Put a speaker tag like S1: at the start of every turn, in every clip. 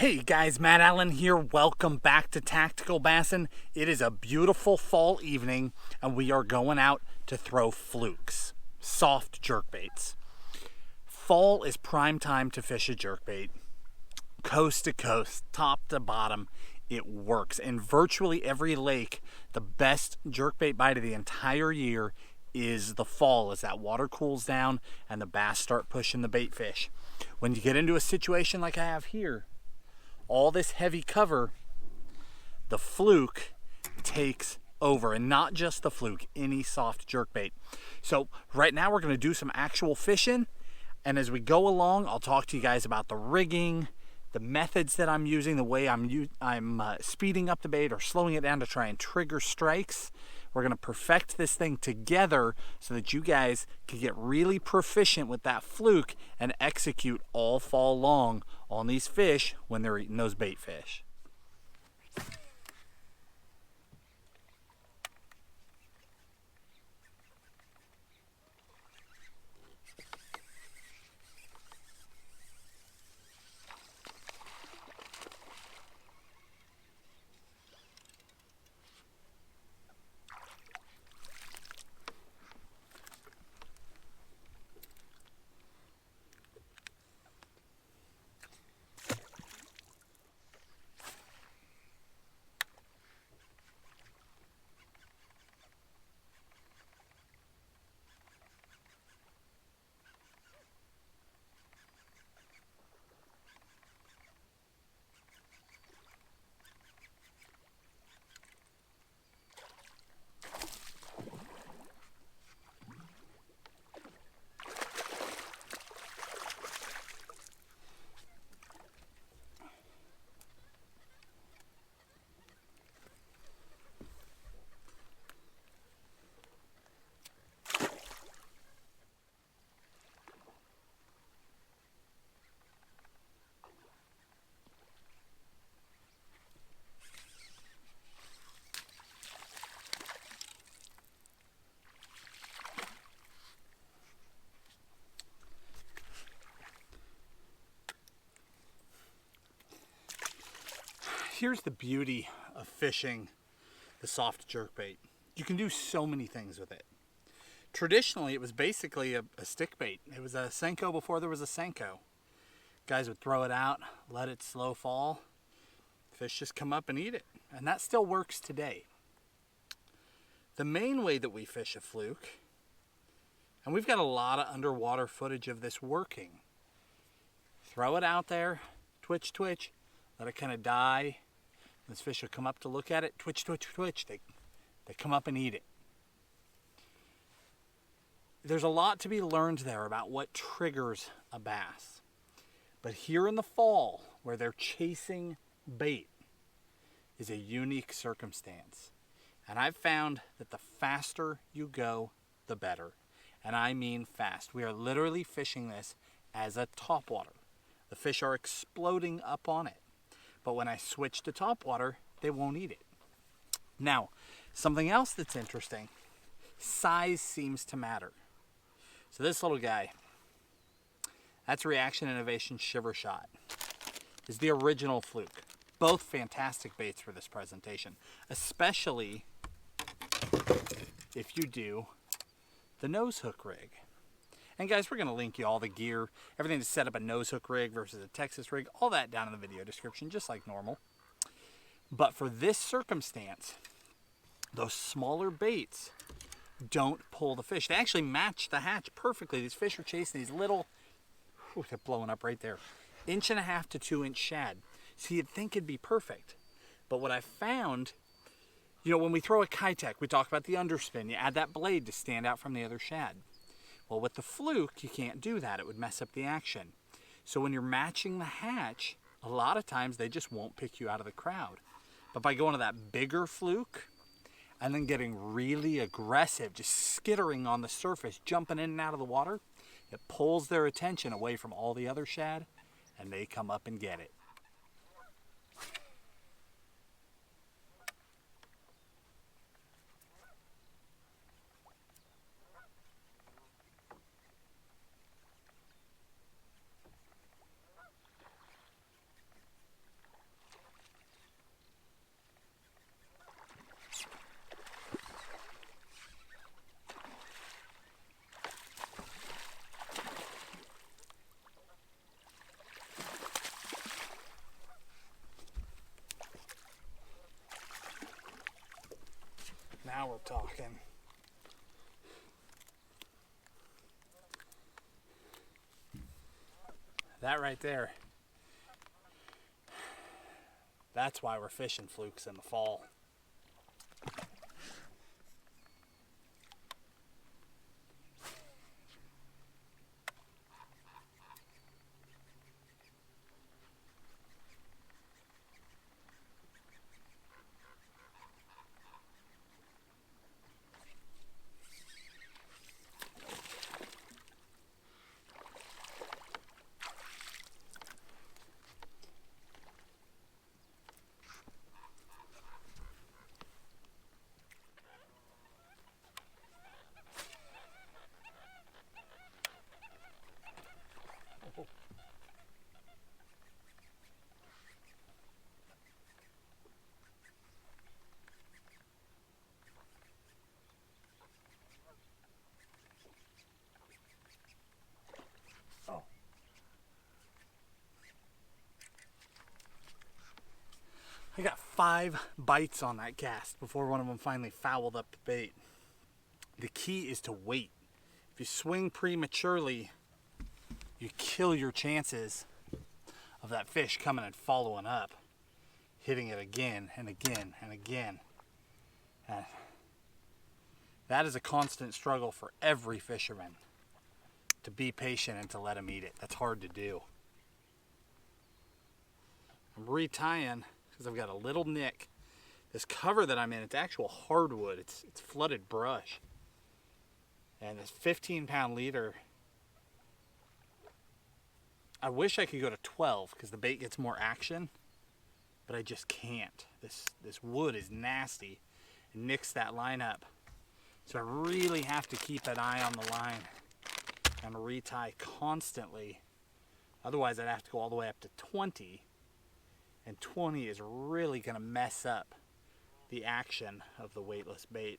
S1: Hey guys, Matt Allen here. Welcome back to Tactical Bassin. It is a beautiful fall evening and we are going out to throw flukes, soft jerkbaits. Fall is prime time to fish a jerkbait. Coast to coast, top to bottom, it works. In virtually every lake, the best jerkbait bite of the entire year is the fall, as that water cools down and the bass start pushing the bait fish. When you get into a situation like I have here, all this heavy cover, the fluke takes over, and not just the fluke, any soft jerkbait. So right now we're going to do some actual fishing, and as we go along, I'll talk to you guys about the rigging, the methods that I'm using, the way I'm speeding up the bait or slowing it down to try and trigger strikes. We're going to perfect this thing together so that you guys can get really proficient with that fluke and execute all fall long on these fish when they're eating those bait fish. Here's the beauty of fishing the soft jerkbait. You can do so many things with it. Traditionally, it was basically a stick bait. It was a Senko before there was a Senko. Guys would throw it out, let it slow fall. Fish just come up and eat it. And that still works today. The main way that we fish a fluke, and we've got a lot of underwater footage of this working. Throw it out there, twitch, twitch, let it kind of die. This fish will come up to look at it, twitch, twitch, twitch. They come up and eat it. There's a lot to be learned there about what triggers a bass. But here in the fall, where they're chasing bait, is a unique circumstance. And I've found that the faster you go, the better. And I mean fast. We are literally fishing this as a topwater. The fish are exploding up on it. But when I switch to topwater, they won't eat it. Now, something else that's interesting, size seems to matter. So this little guy, that's Reaction Innovation Shiver Shot, is the original fluke. Both fantastic baits for this presentation, especially if you do the nose hook rig. And guys, we're going to link you all the gear, everything to set up a nose hook rig versus a Texas rig, all that down in the video description, just like normal. But for this circumstance, those smaller baits don't pull the fish. They actually match the hatch perfectly. These fish are chasing these little, they're blowing up right there, 1.5 to 2 inch shad. So you'd think it'd be perfect. But what I found, when we throw a Kitech, we talk about the underspin. You add that blade to stand out from the other shad. Well, with the fluke, you can't do that. It would mess up the action. So when you're matching the hatch, a lot of times they just won't pick you out of the crowd. But by going to that bigger fluke and then getting really aggressive, just skittering on the surface, jumping in and out of the water, it pulls their attention away from all the other shad and they come up and get it. Now we're talking. That right there, that's why we're fishing flukes in the fall. I got 5 bites on that cast before one of them finally fouled up the bait. The key is to wait. If you swing prematurely, you kill your chances of that fish coming and following up, hitting it again and again and again. And that is a constant struggle for every fisherman, to be patient and to let him eat it. That's hard to do. I'm retying because I've got a little nick. This cover that I'm in, it's actual hardwood. It's flooded brush. And this 15-pound leader, I wish I could go to 12 because the bait gets more action, but I just can't. This wood is nasty. It nicks that line up. So I really have to keep an eye on the line and retie constantly. Otherwise, I'd have to go all the way up to 20. And 20 is really going to mess up the action of the weightless bait.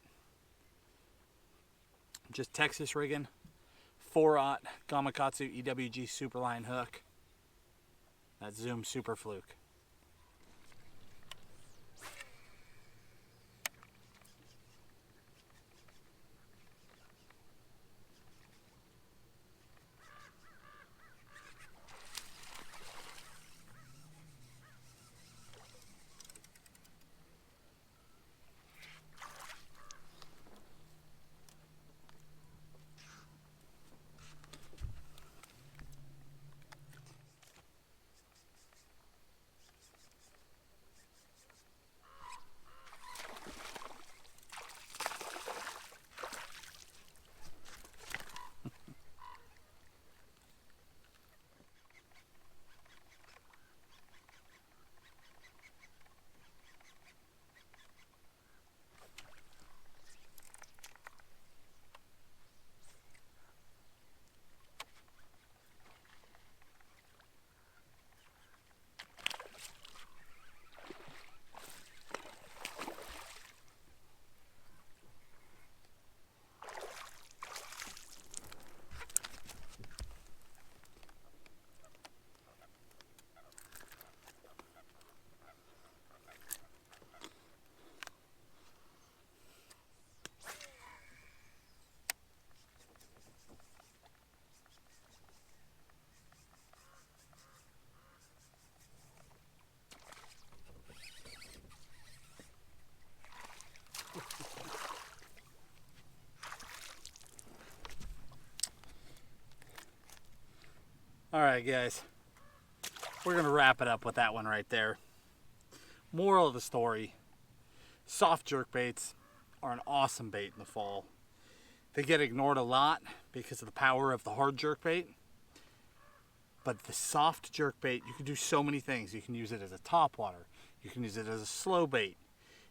S1: Just Texas rigging, 4/0 Gamakatsu EWG Superline hook. That Zoom Super Fluke. All right, guys, we're gonna wrap it up with that one right there. Moral of the story, soft jerkbaits are an awesome bait in the fall. They get ignored a lot because of the power of the hard jerkbait. But the soft jerkbait, you can do so many things. You can use it as a topwater. You can use it as a slow bait.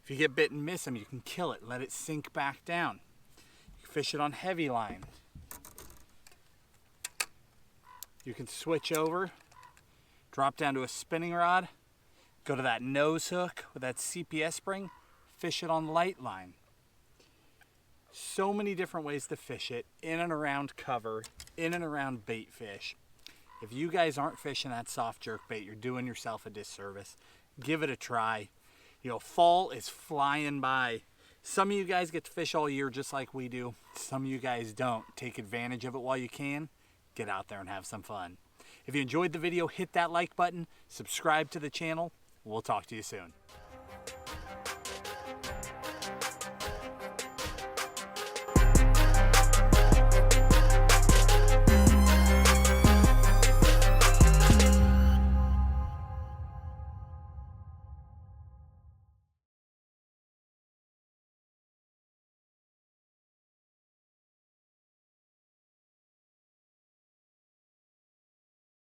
S1: If you get bit and miss them, you can kill it, let it sink back down. You can fish it on heavy line. You can switch over, drop down to a spinning rod, go to that nose hook with that CPS spring, fish it on light line. So many different ways to fish it, in and around cover, in and around bait fish. If you guys aren't fishing that soft jerkbait, you're doing yourself a disservice. Give it a try. You know, fall is flying by. Some of you guys get to fish all year just like we do. Some of you guys don't. Take advantage of it while you can. Get out there and have some fun. If you enjoyed the video, hit that like button, subscribe to the channel. We'll talk to you soon.